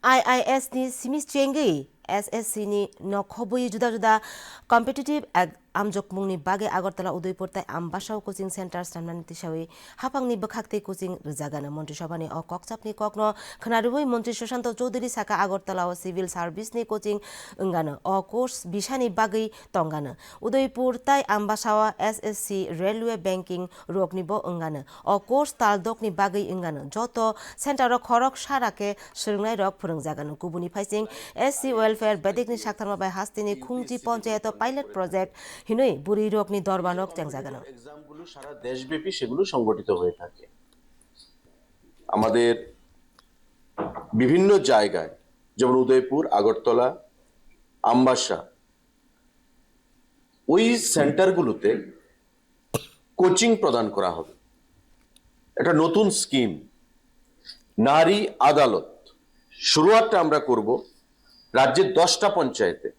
IIS ni simis chengi SSC ni nokhobui juda-juda competitive amjokmungni bage Agartala Udaipur tai ambasao coaching center stamnani tisawi hapangni bakhakte coaching rijagana Mantri Sabhani o kokchapni kokno khnarubui Mantri Sushant Chaudhary saka Agartala o civil service ni coaching ungana o course bisani bage tongana Udaipur tai ambasao SSC railway banking rokni bo ungana o course taldokni bage ungana joto center o khorok sarake srungnai rok phurungjagana kubuni phaising SC welfare bedikni saktharma bai hastini khungji panchayat pilot project hinoi buri rokni দরবানক চ্যাংজাগানো এক্সামগুলো সারা দেশব্যাপী সেগুলো সংগঠিত হয়ে থাকে আমাদের বিভিন্ন জায়গায় যেমন উদয়পুর আগরতলা আমবাসা ওই সেন্টারগুলোতে কোচিং প্রদান করা হবে একটা নতুন স্কিম নারী আদালত শুরুয়াতটা আমরা করব রাজ্যের 10টা পঞ্চায়েতে